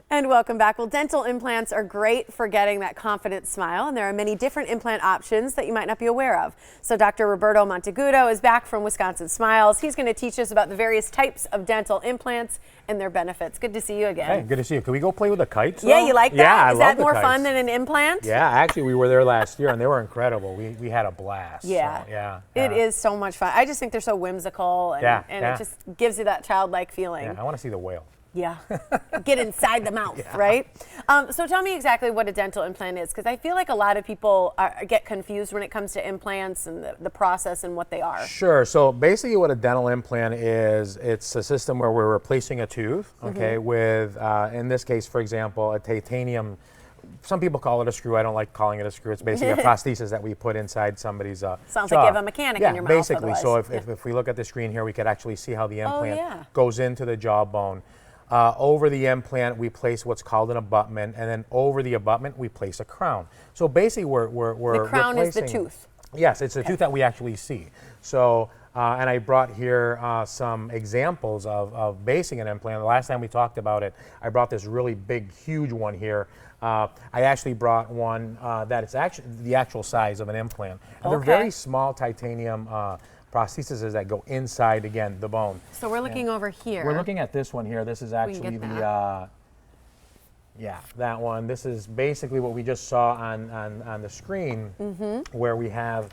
And welcome back. Well, dental implants are great for getting that confident smile, and there are many different implant options that you might not be aware of. So Dr. Roberto Monteagudo is back from WisconsinSmiles. He's going to teach us about the various types of dental implants and their benefits. Good to see you again. Hey, good to see you. Can we go play with the kites? Yeah, you like that? Yeah, I Is love that more the fun kites. than an implant? Yeah, actually, we were there last year, and they were incredible. We had a blast. Yeah. So, yeah. It is so much fun. I just think they're so whimsical, and, it just gives you that childlike feeling. Yeah, I want to see the whale. Yeah, get inside the mouth, right? So tell me exactly what a dental implant is, because I feel like a lot of people get confused when it comes to implants and the process and what they are. Sure. So basically what a dental implant is, it's a system where we're replacing a tooth, okay, with, in this case, for example, a titanium. Some people call it a screw. I don't like calling it a screw. It's basically a prosthesis that we put inside somebody's Sounds jaw. like you have a mechanic in your mouth. Basically. Otherwise. So if we look at the screen here, we could actually see how the implant goes into the jawbone. Over the implant, we place what's called an abutment, and then over the abutment, we place a crown. So basically, we're the crown is the tooth. Yes, it's a tooth that we actually see. So, and I brought here some examples of basing an implant. The last time we talked about it, I brought this really big, huge one here. I actually brought one that is actually the actual size of an implant. And they're very small titanium prostheses that go inside, again, the bone. So we're looking over here. We're looking at this one here. This is actually the, that one. This is basically what we just saw on the screen, where we have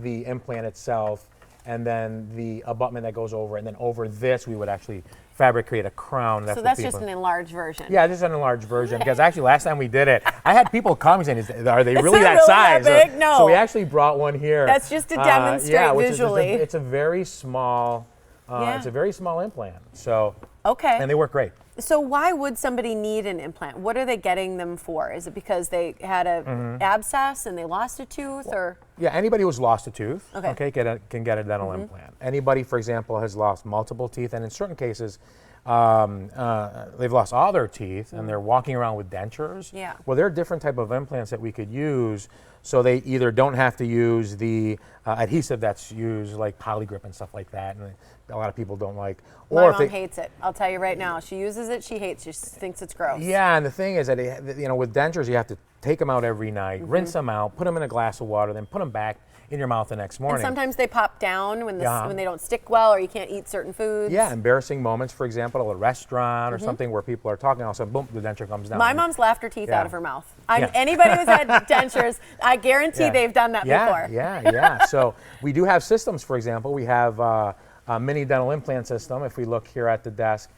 the implant itself, and then the abutment that goes over, and then over this we would actually fabricate a crown. So that's just an enlarged version. Yeah, just an enlarged version, because actually last time we did it, I had people come saying, are they really that really size? That big? No. So we actually brought one here. That's just to demonstrate visually. It's a very small, it's a very small implant. So, and they work great. So why would somebody need an implant? What are they getting them for? Is it because they had a abscess and they lost a tooth, or? Yeah, anybody who's lost a tooth, can get a dental implant. Anybody, for example, has lost multiple teeth, and in certain cases, they've lost all their teeth and they're walking around with dentures. Yeah. Well, there are different type of implants that we could use, so they either don't have to use the adhesive that's used, like Polygrip and stuff like that, and a lot of people don't like. My mom hates it. I'll tell you right now. She uses it. She hates it. She thinks it's gross. Yeah, and the thing is that with dentures, you have to take them out every night, rinse them out, put them in a glass of water, then put them back in your mouth the next morning. And sometimes they pop down when they don't stick well, or you can't eat certain foods. Yeah, embarrassing moments, for example, at a restaurant or something where people are talking, all of a sudden, boom, the denture comes down. My mom's laughed her teeth out of her mouth. Anybody who's had dentures, I guarantee they've done that before. Yeah. So we do have systems, for example. We have a mini dental implant system, if we look here at the desk,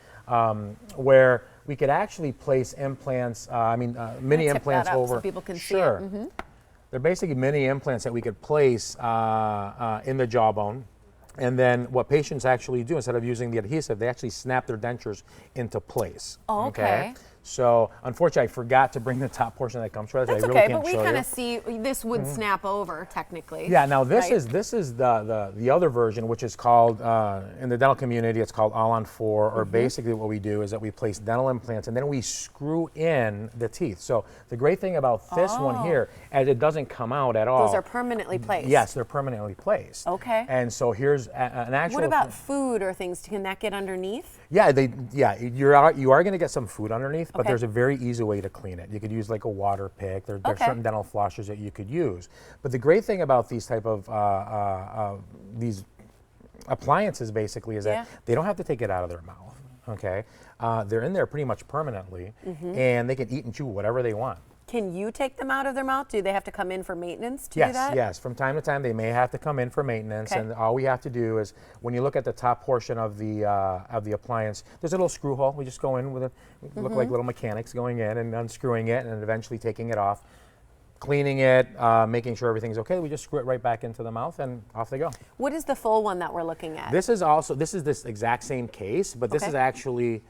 where we could actually place implants, mini implants over. So people can see it. They're basically mini implants that we could place in the jawbone. And then what patients actually do, instead of using the adhesive, they actually snap their dentures into place. Oh, okay. So unfortunately, I forgot to bring the top portion that comes from it. That's okay, but we kind of see this would snap over technically. Yeah. Now this is the other version, which is called in the dental community, it's called all-on-4, or basically what we do is that we place dental implants and then we screw in the teeth. So the great thing about this one here, as it doesn't come out at all. Those are permanently placed. Yes, they're permanently placed. Okay. And so here's an actual. What about food or things? Can that get underneath? Yeah, you are going to get some food underneath, but there's a very easy way to clean it. You could use like a water pick. There's certain dental flossers that you could use. But the great thing about these type of these appliances basically is that they don't have to take it out of their mouth. Okay, they're in there pretty much permanently, and they can eat and chew whatever they want. Can you take them out of their mouth? Do they have to come in for maintenance to do that? Yes. From time to time, they may have to come in for maintenance, and all we have to do is, when you look at the top portion of the appliance, there's a little screw hole. We just go in with it. We look like little mechanics going in and unscrewing it, and eventually taking it off, cleaning it, making sure everything's okay. We just screw it right back into the mouth, and off they go. What is the full one that we're looking at? This is this exact same case, but this is actually.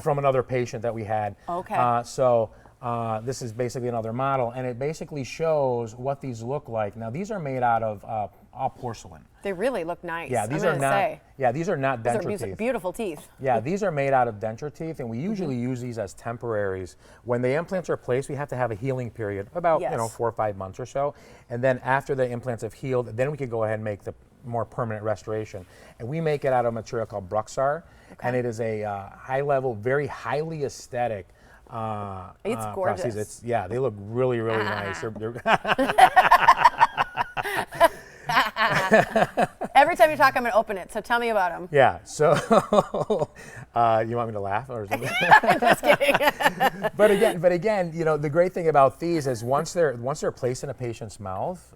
From another patient that we had. Okay. So this is basically another model, and it basically shows what these look like. Now these are made out of all porcelain. They really look nice. Yeah, these are not. Yeah, these are not denture teeth. Beautiful teeth. Yeah, these are made out of denture teeth, and we usually use these as temporaries. When the implants are placed, we have to have a healing period, about 4 or 5 months or so, and then after the implants have healed, then we could go ahead and make the more permanent restoration. And we make it out of a material called Bruxar. and it is a high-level, very highly aesthetic. It's gorgeous. Prosthesis. Yeah, they look really, really nice. Every time you talk, I'm going to open it. So tell me about them. Yeah. So, you want me to laugh or something? I'm just kidding. But again, you know, the great thing about these is once they're placed in a patient's mouth,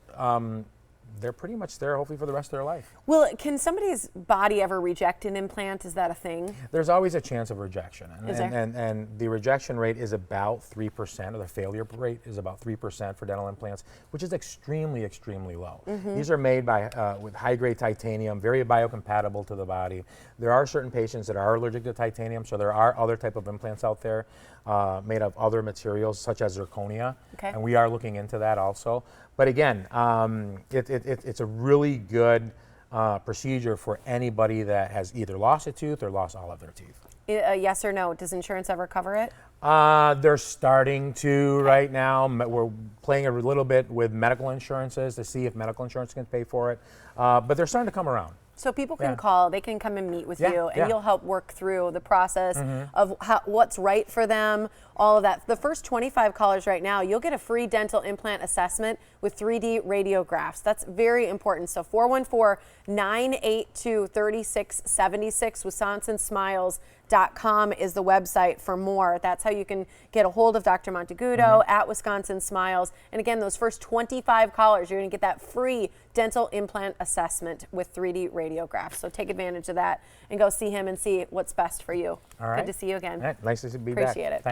they're pretty much there, hopefully, for the rest of their life. Well, can somebody's body ever reject an implant? Is that a thing? There's always a chance of rejection. Is there? And the rejection rate is about 3%, or the failure rate is about 3% for dental implants, which is extremely, extremely low. These are made by with high-grade titanium, very biocompatible to the body. There are certain patients that are allergic to titanium, so there are other type of implants out there made of other materials, such as zirconia, and we are looking into that also. But again, it's a really good procedure for anybody that has either lost a tooth or lost all of their teeth. Yes or no? Does insurance ever cover it? They're starting to right now. We're playing a little bit with medical insurances to see if medical insurance can pay for it. But they're starting to come around. So people can call, they can come and meet with you, and yeah. you'll help work through the process of what's right for them, all of that. The first 25 callers right now, you'll get a free dental implant assessment with 3D radiographs. That's very important. So 414-982-3676, WisconsinSmiles.com is the website for more. That's how you can get a hold of Dr. Monteagudo at Wisconsin Smiles. And again, those first 25 callers, you're going to get that free dental implant assessment with 3D radiographs. So take advantage of that and go see him and see what's best for you. All right. Good to see you again. All right. Nice to be back. Appreciate it. Thanks.